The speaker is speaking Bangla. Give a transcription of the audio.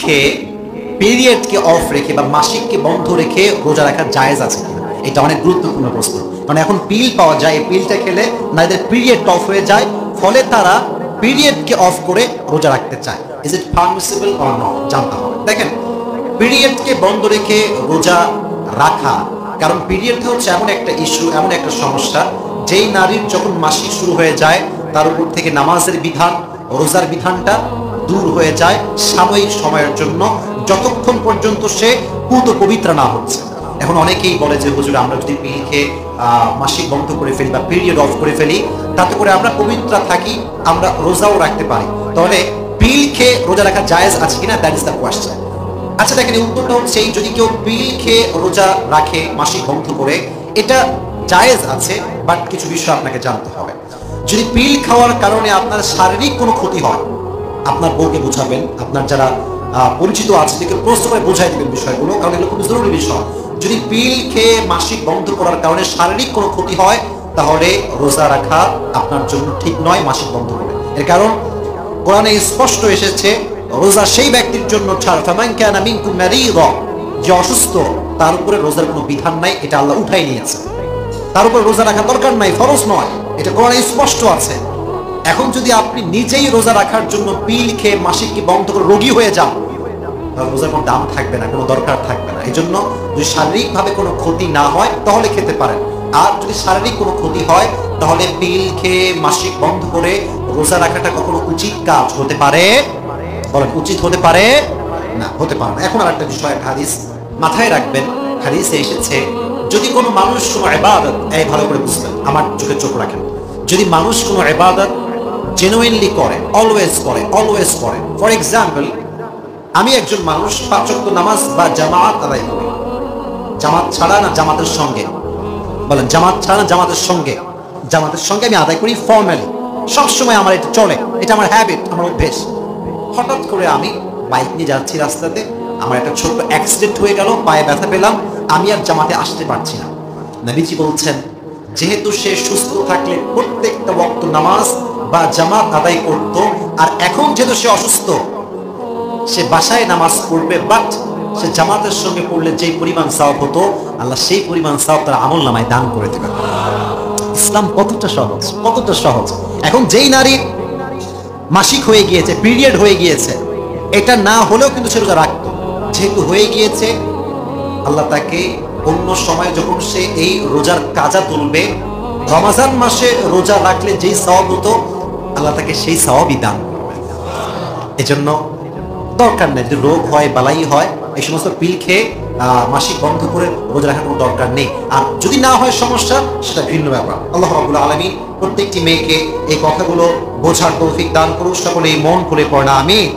খেয়ে পিরিয়ডকে অফ রেখে বা মাসিককে বন্ধ রেখে রোজা রাখা জায়েজ আছে কিনা, এটা অনেক গুরুত্বপূর্ণ প্রশ্ন। কারণ এখন পিল পাওয়া যায়, এই পিলটা খেলে নারীদের পিরিয়ড অফ হয়ে যায়, ফলে তারা পিরিয়ডকে অফ করে রোজা রাখতে চায়। Is it permissible or not জানতে হবে। দেখেন, পিরিয়ডকে বন্ধ রেখে রোজা রাখা, কারণ পিরিয়ড হচ্ছে এমন একটা ইস্যু, এমন একটা সমস্যা, যেই নারীর যখন মাসিক শুরু হয়ে যায় তার উপর থেকে নামাজের বিধান, রোজার বিধানটা দূর হয়ে যায় সাময়িক সময়ের জন্য, যতক্ষণ পর্যন্ত সে পূত পবিত্র না হচ্ছে। এখন অনেকেই বলে যে হুজুর, আমরা যদি পিল খেয়ে মাসিক বন্ধ করে ফেলি বা পিরিয়ড অফ করে ফেলি, তাতে করে আমরা পবিত্র থাকি, আমরা রোজাও রাখতে পারি। তাহলে পিল খেয়ে রোজা রাখা জায়েজ আছে কিনা, দ্যাট ইজ দ্য কোয়েশ্চেন। আচ্ছা দেখেন, এই উত্তরটা হচ্ছে যদি কেউ পিল খেয়ে রোজা রাখে মাসিক বন্ধ করে, এটা জায়েজ আছে, বাট কিছু বিষয় আপনাকে জানতে হবে। যদি পিল খাওয়ার কারণে আপনার শারীরিক কোনো ক্ষতি হয়, আপনার বউকে বোঝাবেন, আপনার যারা পরিচিত আছে তাদেরকে প্রশ্ন করে বোঝাই দেবেন বিষয়গুলো, কারণ এগুলো খুব জরুরি বিষয়। যদি পিল খেয়ে মাসিক বন্ধ করার কারণে শারীরিক কোনো ক্ষতি হয়, তাহলে রোজা রাখা আপনার জন্য ঠিক নয় মাসিক বন্ধ করে। এর কারণ কোরআনে স্পষ্ট এসেছে, রোজা সেই ব্যক্তির জন্য ছাড়, ফামান কানা মিনকুম মারিদা, যে অসুস্থ তার উপরে রোজার কোনো বিধান নাই, এটা আল্লাহ উঠাই নিয়েছে। তার উপর রোজা রাখা দরকার নাই, ফরজ নয়, এটা কোরআনে স্পষ্ট আছে। এখন যদি আপনি নিজেই রোজা রাখার জন্য পিল খেয়ে মাসিককে বন্ধ করে রোগী হয়ে যান, তাহলে রোজার কোনো দাম থাকবে না, কোনো দরকার থাকবে না। এই জন্য যদি শারীরিকভাবে কোনো ক্ষতি না হয় তাহলে খেতে পারেন, আর যদি শারীরিক কোনো ক্ষতি হয় তাহলে পিল খেয়ে মাসিক বন্ধ করে রোজা রাখাটা কখনো উচিত কাজ হতে পারে? বলেন, উচিত হতে পারে না, হতে পারে না। এখন আর একটা বিষয়, হাদিস মাথায় রাখবেন। হাদিসে এসেছে, যদি কোনো মানুষ কোনো ইবাদত, এই ভালো করে বুঝবেন, আমার চোখে চোখ রাখেন, যদি মানুষ কোনো ইবাদত জেনুইনলি করে, অলওয়েজ করে, ফর এক্সাম্পল, আমি একজন মানুষ 5 ওয়াক্ত নামাজ বা জামাত আদায় করি, জামাত ছাড়া না জামাতের সঙ্গে, বলেন জামাত ছাড়া না জামাতের সঙ্গে, জামাতের সঙ্গে আমি আদায় করি ফর্মালি, সবসময় আমার এটা চলে, এটা আমার হ্যাবিট, আমার অভ্যেস। হঠাৎ করে আমি বাইক নিয়ে যাচ্ছি রাস্তাতে, আমার একটা ছোট্ট অ্যাক্সিডেন্ট হয়ে গেল, পায়ে ব্যথা পেলাম, আমি আর জামাতে আসতে পারছি না। নবীজি বলছেন, যেহেতু সে সুস্থ থাকলে প্রত্যেকটা ওয়াক্ত নামাজ বা জামাত আদায় করত, আর এখন যেহেতু সে অসুস্থ, সে বাসায় নামাজ পড়বে, বাট সে জামাতের সঙ্গে পড়লে যেই পরিমাণ সওয়াব হতো, আল্লাহ সেই পরিমাণ সওয়াব তার আমল নামায় দান করে দেবেন। ইসলাম কতটা সহজ, কতটা সহজ। এখন যেই নারী মাসিক হয়ে গিয়েছে, পিরিয়ড হয়ে গিয়েছে, এটা না হলেও কিন্তু সে রোজা রাখতো, যেহেতু হয়ে গিয়েছে, আল্লাহ তাকে অন্য সময় যখন সে এই রোজার কাজা তুলবে, রমজান মাসে রোজা রাখলে যেই সওয়াব হতো, আল্লাহ তাকে সেই সওয়াবই দান করবে। এজন্য দরকার নেই, যদি রোগ হয়, বালাই হয়, এই সমস্ত পিল খেয়ে মাসিক বন্ধ করে রোজা রাখার কোনো দরকার নেই। আর যদি না হয় সমস্যা, সেটা ভিন্ন ব্যাপার। আল্লাহ রাব্বুল আলামিন প্রত্যেকটি মেয়েকে এই কথাগুলো বোঝার তৌফিক দান করুন, সকলেই মন খুলে পড়া আমিন।